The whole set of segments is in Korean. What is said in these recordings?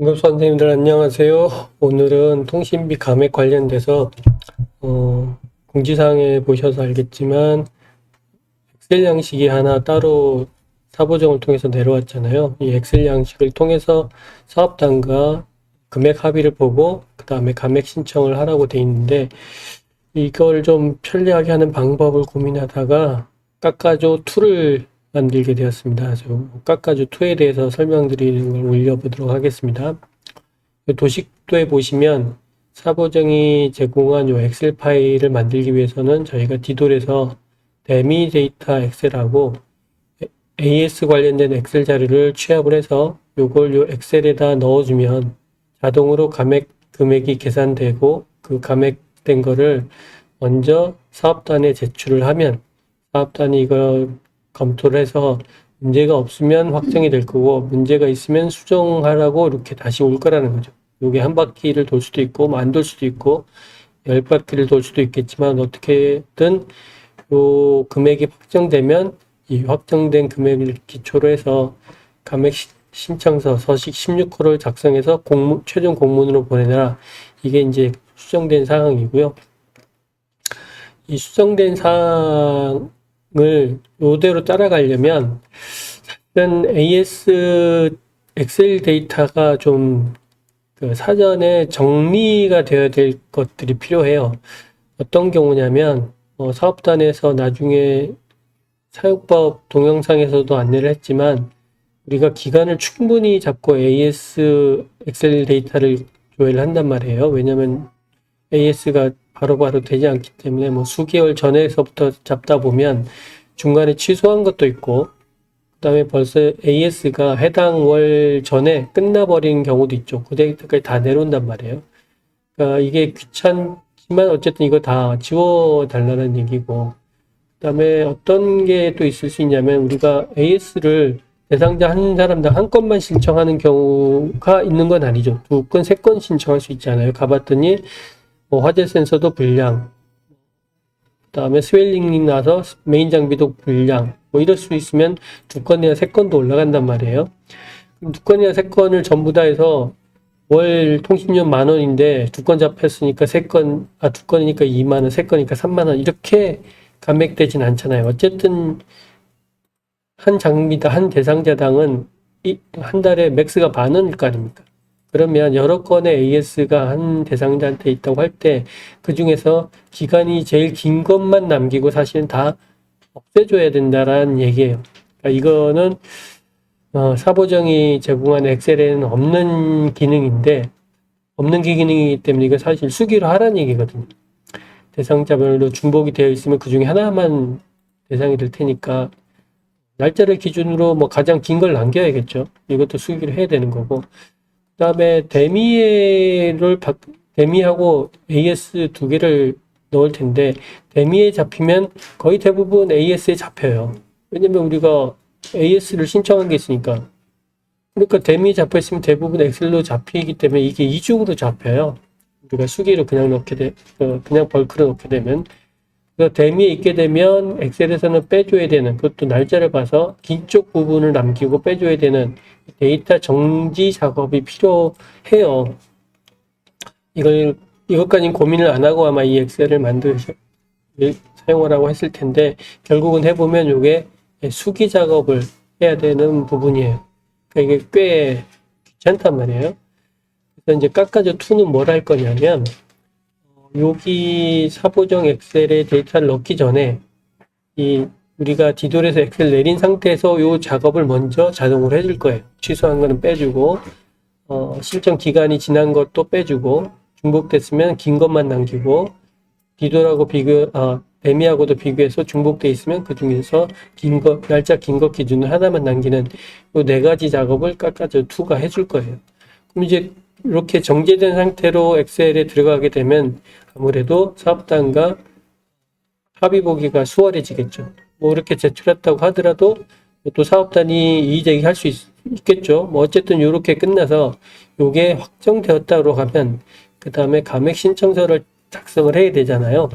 응급 선생님들 안녕하세요. 오늘은 통신비 감액 관련돼서 공지사항에 보셔서 알겠지만 엑셀 양식이 하나 따로 사보정을 통해서 내려왔잖아요. 이 엑셀 양식을 통해서 사업단과 금액 합의를 보고 그 다음에 감액 신청을 하라고 돼 있는데 이걸 좀 편리하게 하는 방법을 고민하다가 깎아줘 2를 만들게 되었습니다. 그래서 깎아줘 2에 대해서 설명드리는 걸 올려보도록 하겠습니다. 도식도에 보시면 사보정이 제공한 요 엑셀 파일을 만들기 위해서는 저희가 디돌에서 데미 데이터 엑셀하고 AS 관련된 엑셀 자료를 취합을 해서 요걸 요 엑셀에다 넣어주면 자동으로 금액이 계산되고 그 감액된 거를 먼저 사업단에 제출을 하면 사업단이 이걸 검토를 해서 문제가 없으면 확정이 될 거고 문제가 있으면 수정하라고 이렇게 다시 올 거라는 거죠. 요게 한 바퀴를 돌 수도 있고 안 돌 수도 있고 10바퀴를 돌 수도 있겠지만 어떻게든 요 금액이 확정되면 이 확정된 금액을 기초로 해서 감액 신청서 서식 16호를 작성해서 최종 공문으로 보내라. 이게 이제 수정된 사항이고요. 이 수정된 사항을 이대로 따라가려면 사실은 AS 엑셀 데이터가 좀 사전에 정리가 되어야 될 것들이 필요해요. 어떤 경우냐면 사업단에서 나중에 사용법 동영상에서도 안내를 했지만 우리가 기간을 충분히 잡고 AS 엑셀 데이터를 조회를 한단 말이에요. 왜냐면 AS가 바로바로 되지 않기 때문에 뭐 수개월 전에서부터 잡다 보면 중간에 취소한 것도 있고 그 다음에 벌써 AS가 해당 월 전에 끝나버린 경우도 있죠. 그 데이터까지 다 내려온단 말이에요. 그러니까 이게 귀찮지만 어쨌든 이거 다 지워달라는 얘기고 그 다음에 어떤 게 또 있을 수 있냐면 우리가 AS를 대상자 한 사람당 한 건만 신청하는 경우가 있는 건 아니죠. 2건, 3건 신청할 수 있잖아요. 가봤더니 뭐 화재 센서도 불량, 그 다음에 스웰링이 나서 메인 장비도 불량, 뭐 이럴 수 있으면 2건이나 3건도 올라간단 말이에요. 그럼 2건이나 3건을 전부 다 해서 월 통신료 10,000원인데 2건 잡혔으니까 2건이니까 20,000원, 3건이니까 30,000원 이렇게 감액되진 않잖아요. 어쨌든 한 장비당, 한 대상자당은 한 달에 맥스가 10,000원일 거 아닙니까? 그러면 여러 건의 AS가 한 대상자한테 있다고 할 때 그 중에서 기간이 제일 긴 것만 남기고 사실은 다 없애줘야 된다라는 얘기예요. 그러니까 이거는 사보정이 제공한 엑셀에는 없는 기능인데 없는 기능이기 때문에 이거 사실 수기로 하라는 얘기거든요. 대상자별로 중복이 되어 있으면 그 중에 하나만 대상이 될 테니까 날짜를 기준으로 뭐 가장 긴 걸 남겨야겠죠. 이것도 수기로 해야 되는 거고. 그 다음에 데미하고 AS 2개를 넣을 텐데 데미에 잡히면 거의 대부분 AS에 잡혀요. 왜냐면 우리가 AS를 신청한 게 있으니까. 그러니까 데미 잡혀 있으면 대부분 엑셀로 잡히기 때문에 이게 이중으로 잡혀요. 우리가 수기로 그냥 그냥 벌크로 넣게 되면. 그래서 데미에 있게 되면 엑셀에서는 빼줘야 되는, 그것도 날짜를 봐서 긴 쪽 부분을 남기고 빼줘야 되는 데이터 정지 작업이 필요해요. 이것까지는 고민을 안 하고 아마 이 엑셀을 사용하라고 했을 텐데, 결국은 해보면 이게 수기 작업을 해야 되는 부분이에요. 그러니까 이게 꽤 귀찮단 말이에요. 그래서 이제 깎아줘 2는 뭘 할 거냐면, 여기 사보정 엑셀에 데이터를 넣기 전에 우리가 디돌에서 엑셀 내린 상태에서 이 작업을 먼저 자동으로 해줄 거예요. 취소한 거는 빼주고 실전 기간이 지난 것도 빼주고 중복됐으면 긴 것만 남기고 디돌하고 데미하고도 비교해서 중복돼 있으면 그 중에서 날짜 긴 것 기준으로 하나만 남기는 이 4가지 작업을 깎아줘 2가 해줄 거예요. 그럼 이제 이렇게 정제된 상태로 엑셀에 들어가게 되면 아무래도 사업단과 합의 보기가 수월해지겠죠. 뭐 이렇게 제출했다고 하더라도 또 사업단이 이의제기할 수 있겠죠. 뭐 어쨌든 이렇게 끝나서 이게 확정되었다고 하면 그 다음에 감액 신청서를 작성을 해야 되잖아요.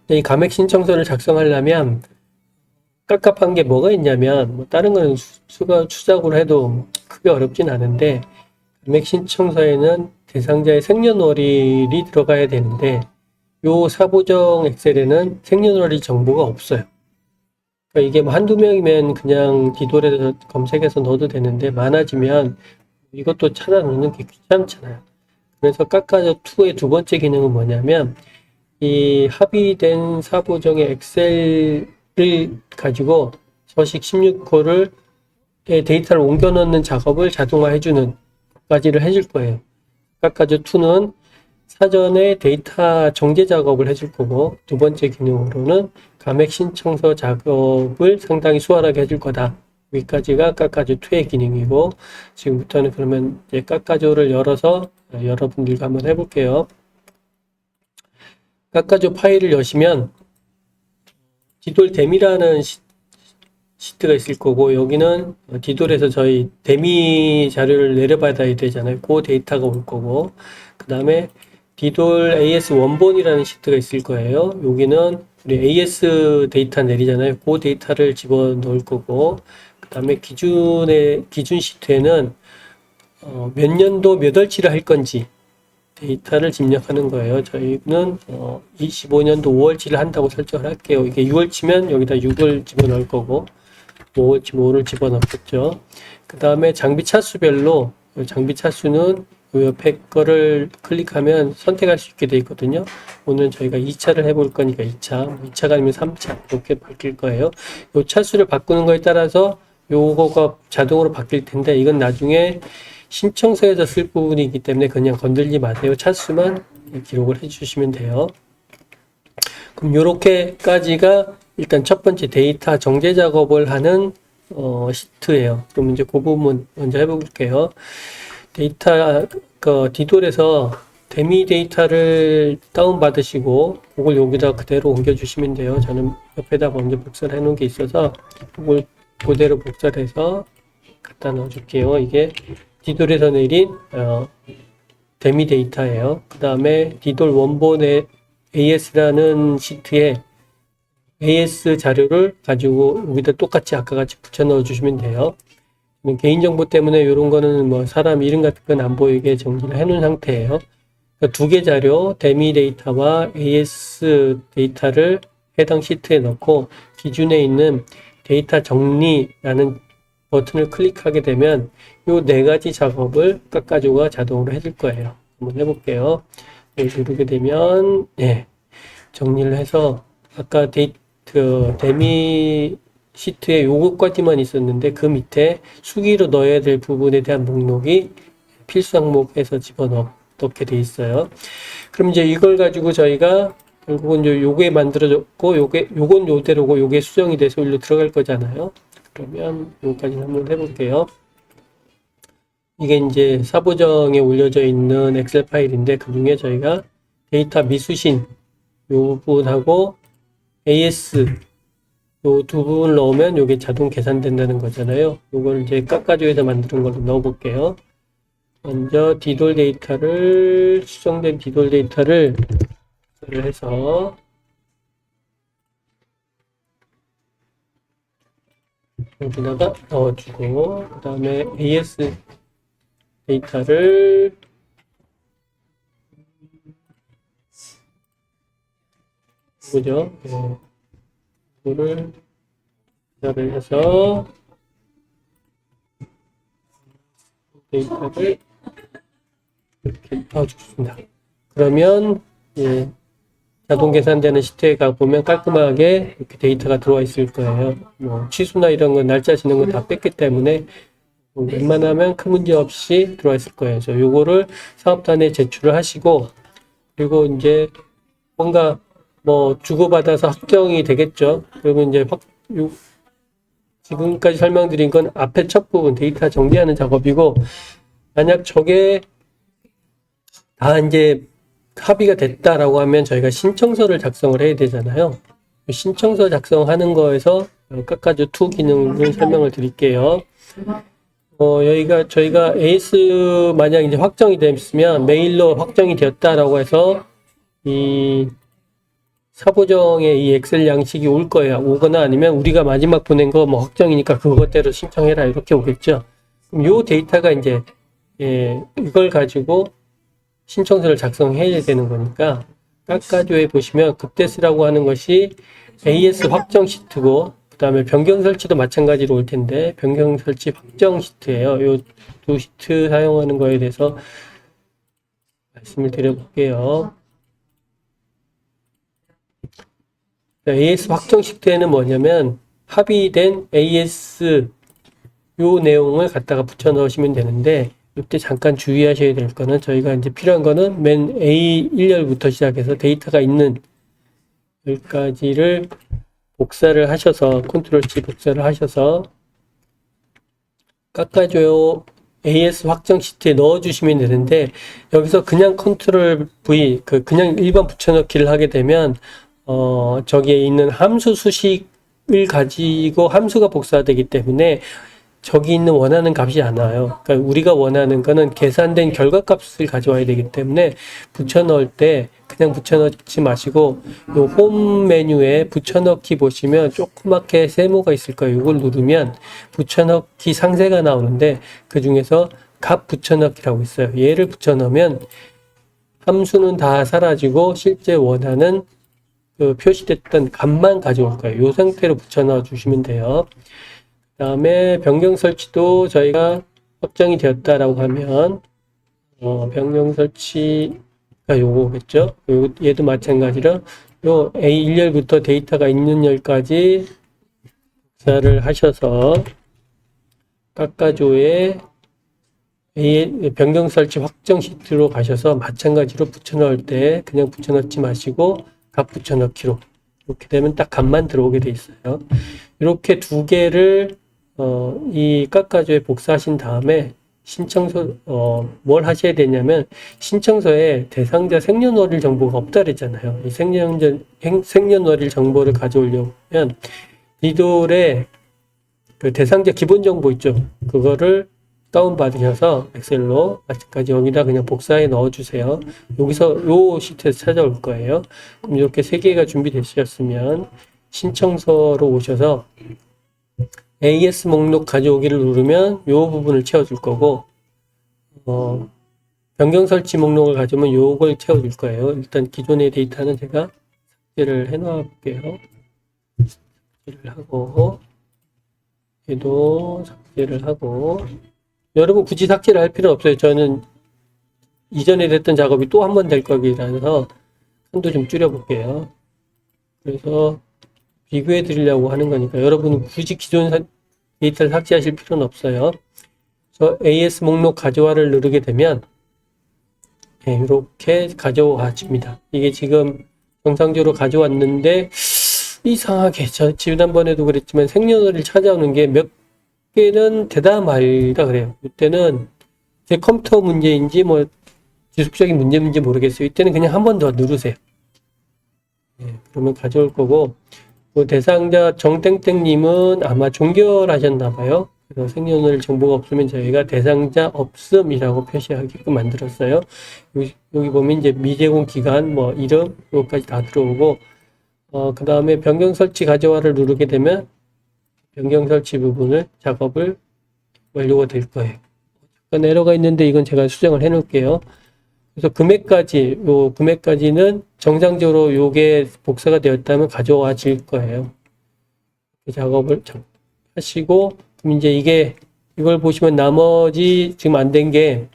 이 감액 신청서를 작성하려면 깝깝한 게 뭐가 있냐면 뭐 다른 거는 수작으로 해도 크게 어렵진 않은데 감액 신청서에는 대상자의 생년월일이 들어가야 되는데 요 사보정 엑셀에는 생년월일 정보가 없어요. 그러니까 이게 뭐 한두 명이면 그냥 디돌에서 검색해서 넣어도 되는데 많아지면 이것도 찾아 넣는 게 귀찮잖아요. 그래서 깎아줘2의 두 번째 기능은 뭐냐면 이 합의된 사보정의 엑셀을 가지고 서식 16호를 데이터를 옮겨 넣는 작업을 자동화해주는 것까지를 해줄 거예요. 깎아줘2는 사전에 데이터 정제 작업을 해줄 거고 두 번째 기능으로는 감액 신청서 작업을 상당히 수월하게 해줄 거다. 여기까지가 깎아줘2의 기능이고 지금부터는 그러면 이제 깎아줘를 열어서 여러분들과 한번 해볼게요. 깎아줘 파일을 여시면 디돌 댐이라는 시트가 있을 거고 여기는 디돌에서 저희 데미 자료를 내려받아야 되잖아요. 그 데이터가 올 거고 그 다음에 디돌 AS 원본이라는 시트가 있을 거예요. 여기는 우리 AS 데이터 내리잖아요. 그 데이터를 집어넣을 거고 그 다음에 기준 시트에는 몇 년도 몇 월치를 할 건지 데이터를 입력하는 거예요. 저희는 25년도 5월치를 한다고 설정을 할게요. 이게 6월치면 여기다 6을 집어넣을 거고 5월치면 5를 집어넣겠죠. 그 다음에 장비 차수별로 장비 차수는 그 옆에 거를 클릭하면 선택할 수 있게 되어 있거든요. 오늘 저희가 2차를 해볼 거니까 2차, 2차가 아니면 3차 이렇게 바뀔 거예요. 요 차수를 바꾸는 거에 따라서 요거가 자동으로 바뀔 텐데 이건 나중에 신청서에서 쓸 부분이기 때문에 그냥 건들지 마세요. 차수만 기록을 해주시면 돼요. 그럼 요렇게까지가 일단 첫 번째 데이터 정제 작업을 하는 시트예요. 그럼 이제 그 부분 먼저 해볼게요. 데이터 디돌에서 데미 데이터를 다운 받으시고 그걸 여기다 그대로 옮겨 주시면 돼요. 저는 옆에다 먼저 복사를 해 놓은 게 있어서 그걸 그대로 복사를 해서 갖다 넣어 줄게요. 이게 디돌에서 내린 데미 데이터예요. 그 다음에 디돌 원본의 AS라는 시트에 AS 자료를 가지고 여기다 똑같이 아까 같이 붙여 넣어 주시면 돼요. 개인정보 때문에 이런 거는 뭐 사람 이름 같은 건 안 보이게 정리를 해 놓은 상태예요. 그러니까 두 개 자료, 데미 데이터와 AS 데이터를 해당 시트에 넣고 기준에 있는 데이터 정리라는 버튼을 클릭하게 되면 이 네 가지 작업을 깎아줘가 자동으로 해줄 거예요. 한번 해볼게요. 누르게 되면 정리를 해서 아까 데미 시트에 요것까지만 있었는데 그 밑에 수기로 넣어야 될 부분에 대한 목록이 필수 항목에서 집어넣게 돼 있어요. 그럼 이제 이걸 가지고 저희가 결국은 이제 요게 만들어졌고 요건 요대로고 요게 수정이 돼서 일로 들어갈 거잖아요. 그러면 요까지 한번 해볼게요. 이게 이제 사보정에 올려져 있는 엑셀 파일인데 그 중에 저희가 데이터 미수신 요 부분하고 AS 요 두 부분을 넣으면 요게 자동 계산된다는 거잖아요. 요걸 이제 깎아줘에서 만드는 걸로 넣어 볼게요. 먼저 디돌 데이터를 수정된 디돌 데이터를 해서 여기다가 넣어주고 그 다음에 AS 데이터를 그죠? 이거를 조사를 해서 데이터를 이렇게 넣어주겠습니다. 그러면 자동 계산되는 시트에 가보면 깔끔하게 이렇게 데이터가 들어와 있을 거예요. 뭐 취소나 이런 건 날짜 지는 건 다 뺐기 때문에 웬만하면 큰 문제 없이 들어와 있을 거예요. 그래서 요거를 사업단에 제출을 하시고 그리고 이제 뭔가 뭐 주고받아서 확정이 되겠죠. 그러면 이제 지금까지 설명드린 건 앞에 첫 부분 데이터 정리하는 작업이고 만약 저게 다 이제 합의가 됐다라고 하면 저희가 신청서를 작성을 해야 되잖아요. 신청서 작성하는 거에서 깎아줘2 기능을 설명을 드릴게요. 저희가 AS 만약 이제 확정이 됐으면 메일로 확정이 되었다라고 해서 이 사보정에 이 엑셀 양식이 올 거예요. 오거나 아니면 우리가 마지막 보낸 거 뭐 확정이니까 그것대로 신청해라 이렇게 오겠죠. 그럼 요 데이터가 이제 이걸 가지고 신청서를 작성해야 되는 거니까 깎아줘에 보시면 급대스라고 하는 것이 AS 확정 시트고 그 다음에 변경 설치도 마찬가지로 올 텐데 변경 설치 확정 시트예요. 요 두 시트 사용하는 거에 대해서 말씀을 드려볼게요. AS 확정 시트에는 뭐냐면 합의된 AS 요 내용을 갖다가 붙여 넣으시면 되는데 이때 잠깐 주의하셔야 될 거는 저희가 이제 필요한 거는 맨 A1열부터 시작해서 데이터가 있는 여기까지를 복사를 하셔서 컨트롤 C 복사를 하셔서 깎아줘요 AS 확정 시트에 넣어 주시면 되는데 여기서 그냥 컨트롤 V 그냥 일반 붙여넣기를 하게 되면 저기에 있는 함수 수식을 가지고 함수가 복사되기 때문에 저기 있는 원하는 값이 안 와요. 그러니까 우리가 원하는 거는 계산된 결과값을 가져와야 되기 때문에 붙여넣을 때 그냥 붙여넣지 마시고 요 홈 메뉴에 붙여넣기 보시면 조그맣게 세모가 있을 거예요. 이걸 누르면 붙여넣기 상세가 나오는데 그 중에서 값 붙여넣기라고 있어요. 얘를 붙여넣으면 함수는 다 사라지고 실제 원하는 그 표시됐던 값만 가져올 거예요. 이 상태로 붙여넣어 주시면 돼요. 그 다음에 변경 설치도 저희가 확정이 되었다라고 하면 변경 설치가 요거겠죠. 얘도 마찬가지로 요 A1열부터 데이터가 있는 열까지 복사를 하셔서 깎아줘에 변경 설치 확정 시트로 가셔서 마찬가지로 붙여넣을 때 그냥 붙여넣지 마시고 값 붙여넣기로 이렇게 되면 딱 값만 들어오게 돼 있어요. 이렇게 두 개를 이 깎아줘에 복사하신 다음에 신청서 뭘 하셔야 되냐면 신청서에 대상자 생년월일 정보가 없다 그랬잖아요. 이 생년월일 정보를 가져오려면 디돌의 그 대상자 기본 정보 있죠. 그거를 다운받으셔서 엑셀로 마찬가지 여기다 그냥 복사해 넣어주세요. 여기서 요 시트에서 찾아올 거예요. 그럼 이렇게 세 개가 준비되셨으면 신청서로 오셔서 AS 목록 가져오기를 누르면 요 부분을 채워줄 거고 변경 설치 목록을 가져오면 요걸 채워줄 거예요. 일단 기존의 데이터는 제가 삭제를 해 놓아 볼게요. 삭제를 하고 얘도 삭제를 하고 여러분 굳이 삭제를 할 필요는 없어요. 저는 이전에 됐던 작업이 또 한 번 될 거기라서 한도 좀 줄여볼게요. 그래서 비교해 드리려고 하는 거니까 여러분은 굳이 기존 데이터를 삭제하실 필요는 없어요. 저 AS 목록 가져와를 누르게 되면 이렇게 가져와집니다. 이게 지금 정상적으로 가져왔는데 이상하게 지난번에도 그랬지만 생년월일 찾아오는 게 몇 개는 되다 말다 그래요. 이때는 제 컴퓨터 문제인지 뭐 지속적인 문제인지 모르겠어요. 이때는 그냥 한 번 더 누르세요. 그러면 가져올 거고 대상자 정땡땡님은 아마 종결하셨나 봐요. 그래서 생년월일 정보가 없으면 저희가 대상자 없음이라고 표시하게끔 만들었어요. 여기 보면 이제 미제공 기간, 뭐 이름, 여기까지 다 들어오고 그 다음에 변경 설치 가져와를 누르게 되면 변경 설치 부분을 작업을 완료가 될 거예요. 잠깐 에러가 있는데 이건 제가 수정을 해 놓을게요. 그래서 금액까지는 정상적으로 요게 복사가 되었다면 가져와질 거예요. 작업을 하시고, 그럼 이제 이걸 보시면 나머지 지금 안 된 게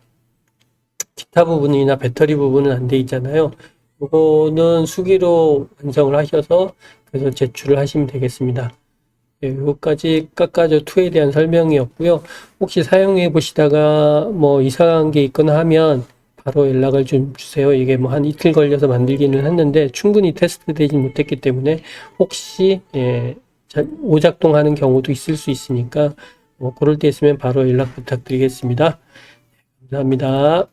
기타 부분이나 배터리 부분은 안 돼 있잖아요. 요거는 수기로 완성을 하셔서 그래서 제출을 하시면 되겠습니다. 요거까지 깎아줘 2에 대한 설명이었고요. 혹시 사용해 보시다가 뭐 이상한 게 있거나 하면 바로 연락을 좀 주세요. 이게 뭐 한 이틀 걸려서 만들기는 했는데 충분히 테스트 되지 못했기 때문에 혹시 오작동하는 경우도 있을 수 있으니까 그럴 때 있으면 바로 연락 부탁드리겠습니다. 감사합니다.